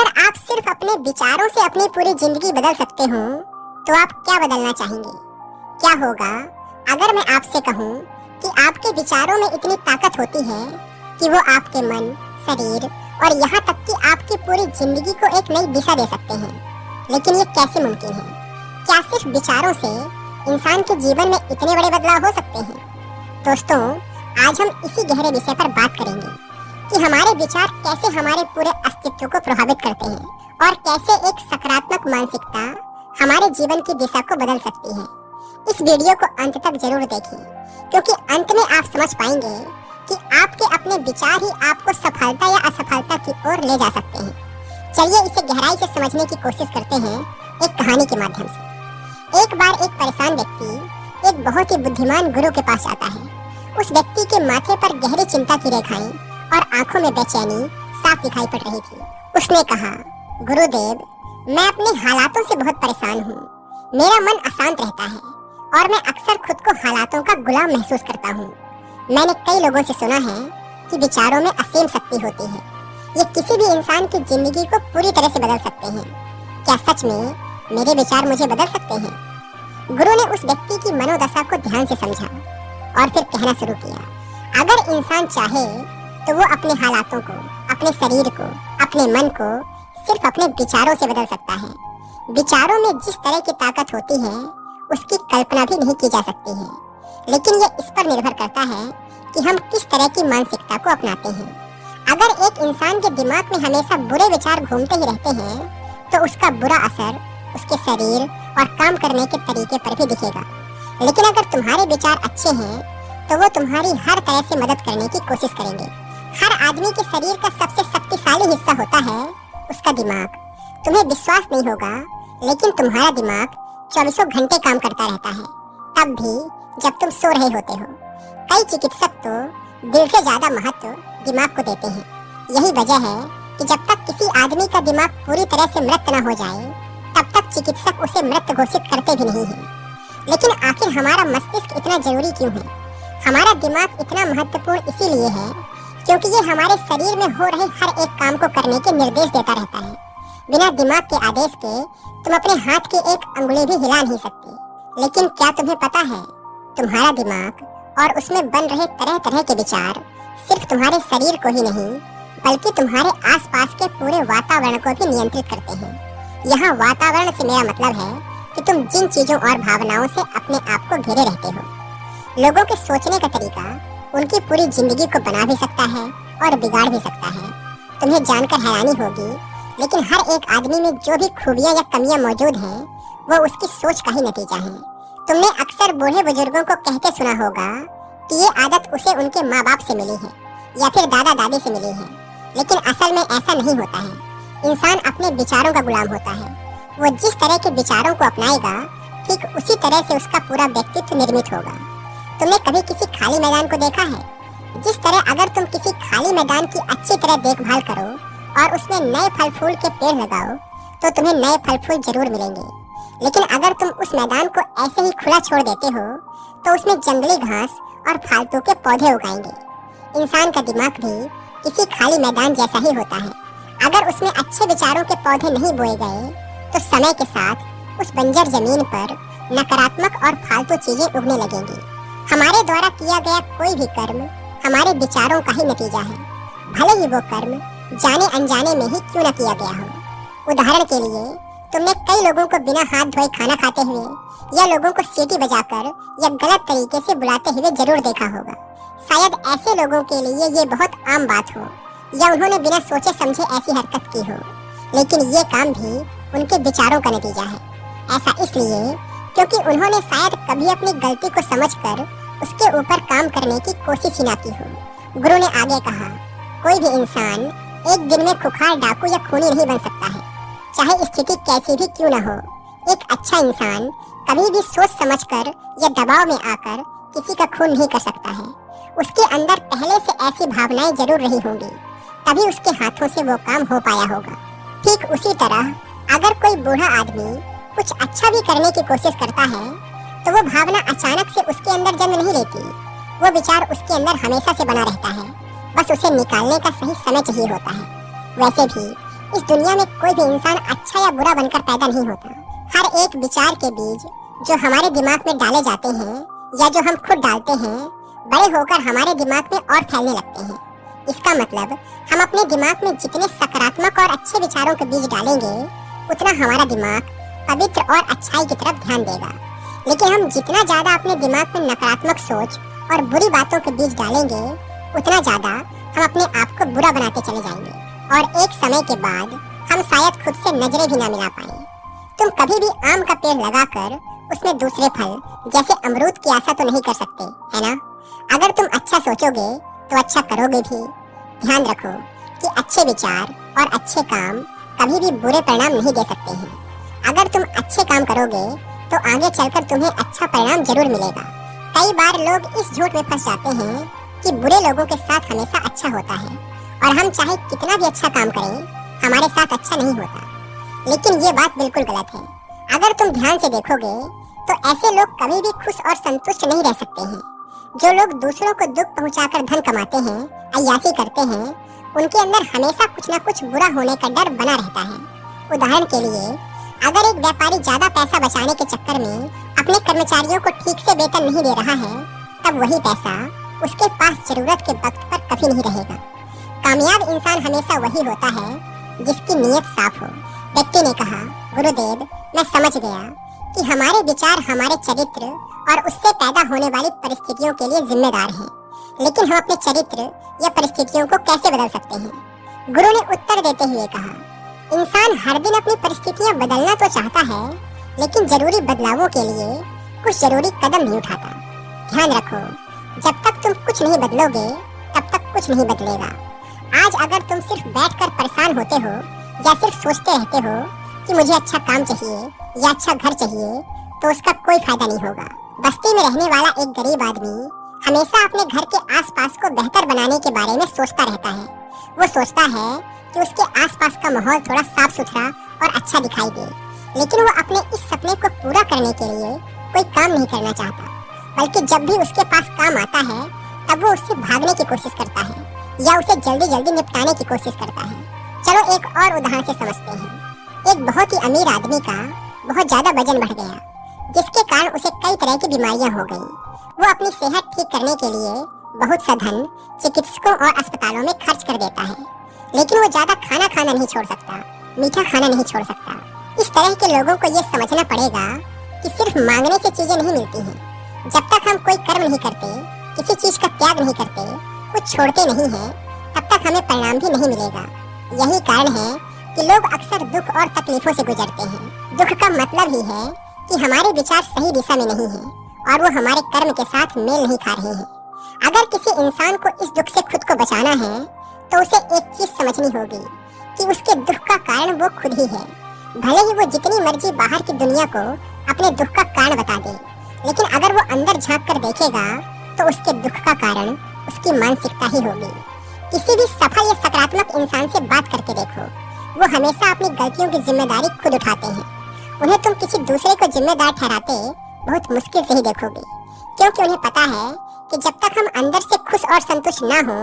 अगर आप सिर्फ अपने विचारों से अपनी पूरी जिंदगी बदल सकते हो तो आप क्या बदलना चाहेंगे? क्या होगा अगर मैं आपसे कहूँ कि आपके विचारों में इतनी ताकत होती है कि वो आपके मन, शरीर और यहाँ तक कि आपकी पूरी जिंदगी को एक नई दिशा दे सकते हैं। लेकिन ये कैसे मुमकिन है? क्या सिर्फ विचारों से इंसान के जीवन में इतने बड़े बदलाव हो सकते हैं? दोस्तों, आज हम इसी गहरे विषय पर बात करेंगे कि हमारे विचार कैसे हमारे पूरे अस्तित्व को प्रभावित करते हैं और कैसे एक सकारात्मक मानसिकता हमारे जीवन की दिशा को बदल सकती है। इस वीडियो को अंत तक जरूर देखें, क्योंकि अंत में आप समझ पाएंगे कि आपके अपने विचार ही आपको सफलता या असफलता की ओर ले जा सकते हैं। चलिए इसे गहराई से समझने की कोशिश करते हैं एक कहानी के माध्यम से। एक बार एक परेशान व्यक्ति एक बहुत ही बुद्धिमान गुरु के पास आता है। उस व्यक्ति के माथे पर गहरी चिंता की रेखाएं और आंखों में बेचैनी साफ दिखाई पड़ रही थी। उसने कहा, गुरुदेव, मैं अपने हालातों से बहुत परेशान हूँ। मेरा मन अशांत रहता है और मैं अक्सर खुद को हालातों का गुलाम महसूस करता हूँ। मैंने कई लोगों से सुना है कि विचारों में असीम शक्ति होती है। ये किसी भी इंसान की जिंदगी को पूरी तरह से बदल सकते हैं। क्या सच में मेरे विचार मुझे बदल सकते हैं? गुरु ने उस व्यक्ति की मनोदशा को ध्यान से समझा और फिर कहना शुरू किया, अगर इंसान चाहे तो वो अपने हालातों को, अपने शरीर को, अपने मन को सिर्फ अपने विचारों से बदल सकता है। विचारों में जिस तरह की ताकत होती है उसकी कल्पना भी नहीं की जा सकती है। लेकिन ये इस पर निर्भर करता है कि हम किस तरह की मानसिकता को अपनाते हैं। अगर एक इंसान के दिमाग में हमेशा बुरे विचार घूमते ही रहते हैं तो उसका बुरा असर उसके शरीर और काम करने के तरीके पर भी दिखेगा। लेकिन अगर तुम्हारे विचार अच्छे हैं तो वो तुम्हारी हर तरह से मदद करने की कोशिश करेंगे। हर आदमी के शरीर का सबसे शक्तिशाली हिस्सा होता है उसका दिमाग। तुम्हें विश्वास नहीं होगा, लेकिन तुम्हारा दिमाग 24 घंटे काम करता रहता है, तब भी जब तुम सो रहे होते हो। कई चिकित्सक तो दिल से ज्यादा महत्व दिमाग को देते हैं। यही वजह है कि जब तक किसी आदमी का दिमाग पूरी तरह से मृत न हो जाए तब तक चिकित्सक उसे मृत घोषित करते भी नहीं हैं। लेकिन आखिर हमारा मस्तिष्क इतना जरूरी क्यों है? हमारा दिमाग इतना महत्वपूर्ण इसीलिए है क्योंकि ये हमारे शरीर में हो रहे हर एक काम को करने के निर्देश देता रहता है। बिना दिमाग के आदेश के तुम अपने हाथ की एक अंगुली भी हिला नहीं सकते। लेकिन क्या तुम्हें पता है, तुम्हारा दिमाग और उसमें बन रहे तरह तरह के विचार सिर्फ तुम्हारे शरीर को ही नहीं बल्कि तुम्हारे आसपास के पूरे वातावरण को भी नियंत्रित करते हैं। यहाँ वातावरण से मेरा मतलब है कि तुम जिन चीजों और भावनाओं से अपने आप को घेरे रहते हो। लोगों के सोचने का तरीका उनकी पूरी जिंदगी को बना भी सकता है और बिगाड़ भी सकता है। तुम्हें जानकर हैरानी होगी, लेकिन हर एक आदमी में जो भी खूबियां या कमियां मौजूद हैं वो उसकी सोच का ही नतीजा है। तुमने अक्सर बूढ़े बुजुर्गों को कहते सुना होगा कि ये आदत उसे उनके माँ बाप से मिली है या फिर दादा दादी से मिली है। लेकिन असल में ऐसा नहीं होता है। इंसान अपने विचारों का गुलाम होता है। वो जिस तरह के विचारों को अपनाएगा ठीक उसी तरह से उसका पूरा व्यक्तित्व निर्मित होगा। तुमने कभी किसी खाली मैदान को देखा है? जिस तरह अगर तुम किसी खाली मैदान की अच्छी तरह देखभाल करो और उसमें नए फल फूल के पेड़ लगाओ तो तुम्हें नए फल फूल जरूर मिलेंगे। लेकिन अगर तुम उस मैदान को ऐसे ही खुला छोड़ देते हो तो उसमें जंगली घास और फालतू के पौधे उगाएंगे। इंसान का दिमाग भी किसी खाली मैदान जैसा ही होता है। अगर उसमें अच्छे विचारों के पौधे नहीं बोए गए तो समय के साथ उस बंजर जमीन पर नकारात्मक और फालतू चीजें उगने लगेंगी। हमारे द्वारा किया गया कोई भी कर्म हमारे विचारों का ही नतीजा है, भले ही वो कर्म जाने अनजाने में ही क्यों न किया गया हो। उदाहरण के लिए, तुमने कई लोगों को बिना हाथ धोए खाना खाते हुए या लोगों को सीटी बजाकर या गलत तरीके से बुलाते हुए जरूर देखा होगा। शायद ऐसे लोगों के लिए ये बहुत आम बात हो या उन्होंने बिना सोचे समझे ऐसी हरकत की हो, लेकिन ये काम भी उनके विचारों का नतीजा है। ऐसा इसलिए क्योंकि उन्होंने शायद कभी अपनी गलती को समझकर उसके ऊपर काम करने की कोशिश ही ना की हो। गुरु ने आगे कहा, कोई भी इंसान एक दिन में खुखार, डाकू या खूनी नहीं बन सकता है, चाहे स्थिति कैसी भी क्यों न हो। एक अच्छा इंसान कभी भी सोच समझकर या दबाव में आकर किसी का खून नहीं कर सकता है। उसके अंदर पहले से ऐसी भावनाएं जरूर रही होंगी, तभी उसके हाथों से वो काम हो पाया होगा। ठीक उसी तरह अगर कोई बूढ़ा आदमी कुछ अच्छा भी करने की कोशिश करता है तो वो भावना अचानक से उसके अंदर जन्म नहीं लेती। वो विचार उसके अंदर हमेशा से बना रहता है, बस उसे निकालने का सही समय चाहिए होता है। वैसे भी इस दुनिया में कोई भी इंसान अच्छा या बुरा बनकर पैदा नहीं होता। हर एक विचार के बीज जो हमारे दिमाग में डाले जाते हैं या जो हम खुद डालते हैं, बड़े होकर हमारे दिमाग में और फैलने लगते हैं। इसका मतलब हम अपने दिमाग में जितने सकारात्मक और अच्छे विचारों के बीज डालेंगे, उतना हमारा दिमाग पवित्र और अच्छाई की तरफ ध्यान देगा। लेकिन हम जितना ज्यादा अपने दिमाग में नकारात्मक सोच और बुरी बातों के बीज डालेंगे, उतना ज्यादा हम अपने आप को बुरा बनाते चले जाएंगे और एक समय के बाद हम शायद खुद से नजरें भी ना मिला पाए। तुम कभी भी आम का पेड़ लगाकर उसमें दूसरे फल जैसे अमरूद की आशा तो नहीं कर सकते, है ना? अगर तुम अच्छा सोचोगे तो अच्छा करोगे भी। ध्यान रखो कि अच्छे विचार और अच्छे काम कभी भी बुरे परिणाम नहीं दे सकते हैं। अगर तुम अच्छे काम करोगे तो आगे चलकर तुम्हें अच्छा परिणाम जरूर मिलेगा। कई बार लोग इस झूठ में फंस जाते हैं कि बुरे लोगों के साथ हमेशा अच्छा होता है और हम चाहे कितना भी अच्छा काम करें, हमारे साथ अच्छा नहीं होता। लेकिन ये बात बिल्कुल गलत है। अगर तुम ध्यान से देखोगे तो ऐसे लोग कभी भी खुश और संतुष्ट नहीं रह सकते हैं। जो लोग दूसरों को दुख पहुंचाकर धन कमाते हैं, अय्याशी करते हैं, उनके अंदर हमेशा कुछ न कुछ बुरा होने का डर बना रहता है। उदाहरण के लिए, अगर एक व्यापारी ज्यादा पैसा बचाने के चक्कर में अपने कर्मचारियों को ठीक से वेतन नहीं दे रहा है, तब वही पैसा उसके पास जरूरत के वक्त पर कभी नहीं रहेगा। कामयाब इंसान हमेशा वही होता है जिसकी नीयत साफ हो। व्यक्ति ने कहा, गुरुदेव, मैं समझ गया कि हमारे विचार हमारे चरित्र और उससे पैदा होने वाली परिस्थितियों के लिए जिम्मेदार हैं। लेकिन हम अपने चरित्र या परिस्थितियों को कैसे बदल सकते हैं? गुरु ने उत्तर देते हुए कहा, इंसान हर दिन अपनी परिस्थितियां बदलना तो चाहता है, लेकिन जरूरी बदलावों के लिए कुछ जरूरी कदम नहीं उठाता। ध्यान रखो, जब तक तुम कुछ नहीं बदलोगे तब तक कुछ नहीं बदलेगा। आज अगर तुम सिर्फ बैठकर परेशान होते हो या सिर्फ सोचते रहते हो कि मुझे अच्छा काम चाहिए या अच्छा घर चाहिए, तो उसका कोई फायदा नहीं होगा। बस्ती में रहने वाला एक गरीब आदमी हमेशा अपने घर के आसपास को बेहतर बनाने के बारे में सोचता रहता है। वो सोचता है कि उसके आसपास का माहौल थोड़ा साफ सुथरा और अच्छा दिखाई दे, लेकिन वो अपने इस सपने को पूरा करने के लिए कोई काम नहीं करना चाहता, बल्कि जब भी उसके पास काम आता है तब वो उससे भागने की कोशिश करता है या उसे जल्दी जल्दी निपटाने की कोशिश करता है। चलो एक और उदाहरण से समझते हैं। एक बहुत ही अमीर आदमी का बहुत ज्यादा वजन बढ़ गया, जिसके कारण उसे कई तरह की बीमारियां हो गईं। वो अपनी सेहत ठीक करने के लिए बहुत सा धन चिकित्सकों और अस्पतालों में खर्च कर देता है, लेकिन वो ज्यादा खाना खाना नहीं छोड़ सकता, मीठा खाना नहीं छोड़ सकता। इस तरह के लोगों को ये समझना पड़ेगा कि सिर्फ मांगने से चीजें नहीं मिलती हैं। जब तक हम कोई कर्म नहीं करते, किसी चीज का त्याग नहीं करते, कुछ छोड़ते नहीं हैं, तब तक हमें परिणाम भी नहीं मिलेगा। यही कारण है कि लोग अक्सर दुख और तकलीफों से गुजरते हैं। दुख का मतलब ही है कि हमारे विचार सही दिशा में नहीं हैं और वो हमारे कर्म के साथ मेल नहीं खा रहे हैं। अगर किसी इंसान को इस दुख से खुद को बचाना है, तो उसे एक चीज समझनी होगी कि उसके दुख का कारण वो खुद ही है। भले ही वो जितनी मर्जी बाहर की दुनिया को अपने दुख का कारण बता दे, लेकिन अगर वो अंदर झांक कर देखेगा तो उसके दुख का कारण उसकी मानसिकता ही होगी। किसी भी सफल या सकारात्मक इंसान से बात करके देखो, वो हमेशा अपनी गलतियों की जिम्मेदारी खुद उठाते हैं। उन्हें तुम किसी दूसरे को जिम्मेदार ठहराते बहुत मुश्किल से ही देखोगे, क्योंकि उन्हें पता है कि जब तक हम अंदर से खुश और संतुष्ट ना हो,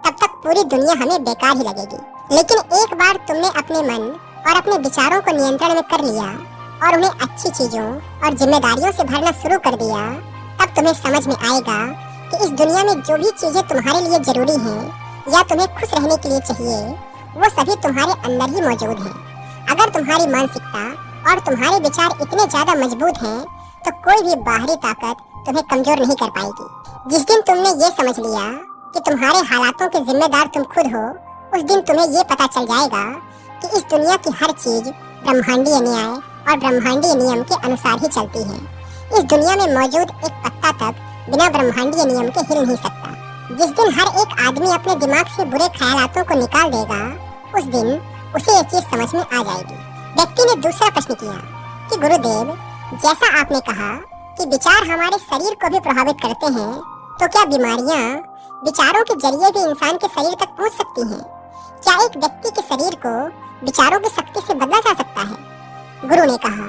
तब तक पूरी दुनिया हमें बेकार ही लगेगी। लेकिन एक बार तुमने अपने मन और अपने विचारों को नियंत्रण में कर लिया और उन्हें अच्छी चीजों और जिम्मेदारियों से भरना शुरू कर दिया, तब तुम्हें समझ में आएगा कि इस दुनिया में जो भी चीजें तुम्हारे लिए जरूरी हैं या तुम्हें खुश रहने के लिए चाहिए, वो सभी तुम्हारे अंदर ही मौजूद हैं। अगर तुम्हारी मानसिकता और तुम्हारे विचार इतने ज्यादा मजबूत हैं, तो कोई भी बाहरी ताकत तुम्हें कमजोर नहीं कर पाएगी। जिस दिन तुमने ये समझ लिया कि तुम्हारे हालातों के जिम्मेदार तुम खुद हो, उस दिन तुम्हें ये पता चल जाएगा कि इस दुनिया की हर चीज ब्रह्मांडीय न्याय और ब्रह्मांडीय नियम के अनुसार ही चलती है। इस दुनिया में मौजूद एक पत्ता तक बिना ब्रह्मांडीय नियम के हिल नहीं सकता। जिस दिन हर एक आदमी अपने दिमाग से बुरे ख्यालातों को निकाल देगा, उस दिन उसे ये चीज समझ में आ जाएगी। व्यक्ति ने दूसरा प्रश्न किया कि गुरुदेव, जैसा आपने कहा कि विचार हमारे शरीर को भी प्रभावित करते हैं, तो क्या बीमारियां विचारों के जरिए भी इंसान के शरीर तक पहुंच सकती हैं? क्या एक व्यक्ति के शरीर को विचारों की शक्ति से बदला जा सकता है? गुरु ने कहा,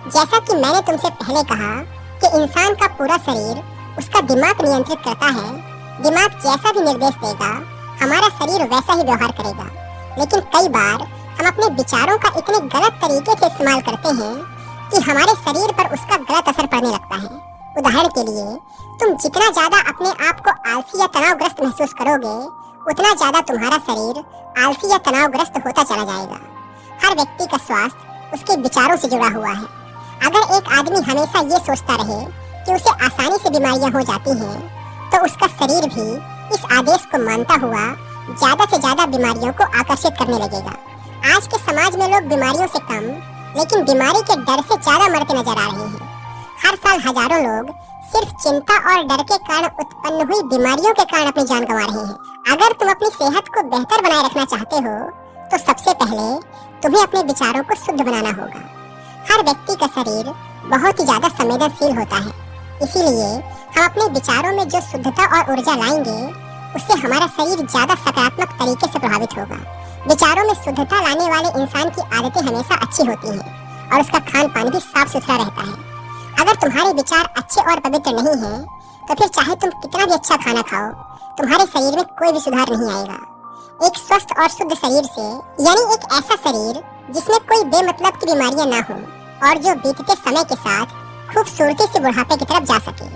जैसा कि मैंने तुमसे पहले कहा कि इंसान का पूरा शरीर उसका दिमाग नियंत्रित करता है। दिमाग जैसा भी निर्देश देगा, हमारा शरीर वैसा ही व्यवहार करेगा। लेकिन कई बार हम अपने विचारों का इतने गलत तरीके से इस्तेमाल करते हैं कि हमारे शरीर पर उसका गलत असर पड़ने लगता है। उदाहरण के लिए, तुम जितना ज्यादा अपने आप को आलसी या तनावग्रस्त महसूस करोगे, उतना ज्यादा तुम्हारा शरीर आलसी या तनावग्रस्त होता चला जाएगा। हर व्यक्ति का स्वास्थ्य उसके विचारों से जुड़ा हुआ है। अगर एक आदमी हमेशा ये सोचता रहे कि उसे आसानी से बीमारियां हो जाती हैं, तो उसका शरीर भी इस आदेश को मानता हुआ ज्यादा से ज्यादा बीमारियों को आकर्षित करने लगेगा। आज के समाज में लोग बीमारियों से कम, लेकिन बीमारी के डर से ज्यादा मरते नजर आ रहे हैं। हर साल हजारों लोग सिर्फ चिंता और डर के कारण उत्पन्न हुई बीमारियों के कारण अपनी जान गंवा रहे हैं। अगर तुम अपनी सेहत को बेहतर बनाए रखना चाहते हो, तो सबसे पहले तुम्हें अपने विचारों को शुद्ध बनाना होगा। हर व्यक्ति का शरीर बहुत ही ज्यादा संवेदनशील होता है, इसीलिए हम अपने विचारों में जो शुद्धता और ऊर्जा लाएंगे, उससे हमारा शरीर ज्यादा सकारात्मक तरीके से प्रभावित होगा। विचारों में शुद्धता लाने वाले इंसान की आदतें हमेशा अच्छी होती हैं और उसका खान पान भी साफ सुथरा रहता है। अगर तुम्हारे विचार अच्छे और पवित्र नहीं हैं, तो फिर चाहे तुम कितना भी अच्छा खाना खाओ, तुम्हारे शरीर में कोई भी सुधार नहीं आएगा। एक स्वस्थ और शुद्ध शरीर से, यानी एक ऐसा शरीर जिसमें कोई बेमतलब की बीमारियां ना हो और जो बीतते समय के साथ खूबसूरती से बुढ़ापे की तरफ जा सके।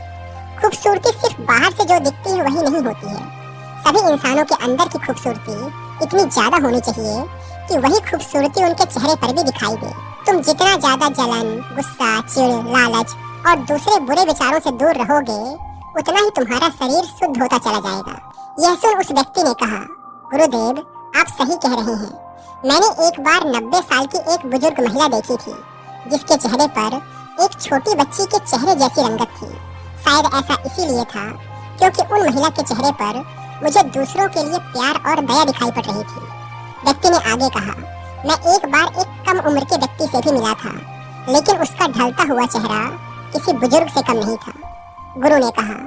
खूबसूरती सिर्फ बाहर से जो दिखती है वही नहीं होती है। सभी इंसानों के अंदर की खूबसूरती इतनी ज्यादा होनी चाहिए कि वही खूबसूरती उनके चेहरे पर भी दिखाई दे। तुम जितना ज्यादा जलन, गुस्सा, चिढ़, लालच और दूसरे बुरे विचारों से दूर रहोगे, उतना ही तुम्हारा शरीर शुद्ध होता चला जाएगा। यह सुन उस व्यक्ति ने कहा, गुरुदेव, आप सही कह रहे हैं। मैंने एक बार 90 साल की एक बुजुर्ग महिला देखी थी, जिसके चेहरे पर एक छोटी बच्ची के चेहरे जैसी रंगत थी। शायद ऐसा इसीलिए था क्योंकि उन महिला के चेहरे पर मुझे दूसरों के लिए प्यार और दया दिखाई पड़ रही थी। व्यक्ति ने आगे कहा, मैं एक बार एक कम उम्र के व्यक्ति से भी मिला था, लेकिन उसका ढलता हुआ चेहरा किसी बुजुर्ग से कम नहीं था। गुरु ने कहा,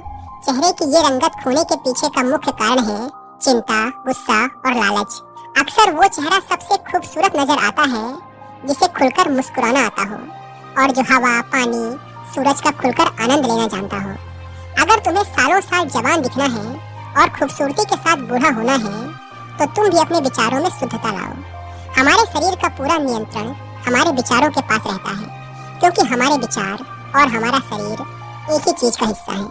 चेहरे की ये रंगत खोने के पीछे का मुख्य कारण है चिंता, गुस्सा और लालच। अक्सर वो चेहरा सबसे खूबसूरत नजर आता है जिसे खुलकर मुस्कुराना आता हो और जो हवा, पानी, सूरज का खुलकर आनंद लेना जानता हो। अगर तुम्हें सालों साल जवान दिखना है और खूबसूरती के साथ बूढ़ा होना है, तो तुम भी अपने विचारों में शुद्धता लाओ। हमारे शरीर का पूरा नियंत्रण हमारे विचारों के पास रहता है, क्योंकि हमारे विचार और हमारा शरीर एक ही चीज का हिस्सा है।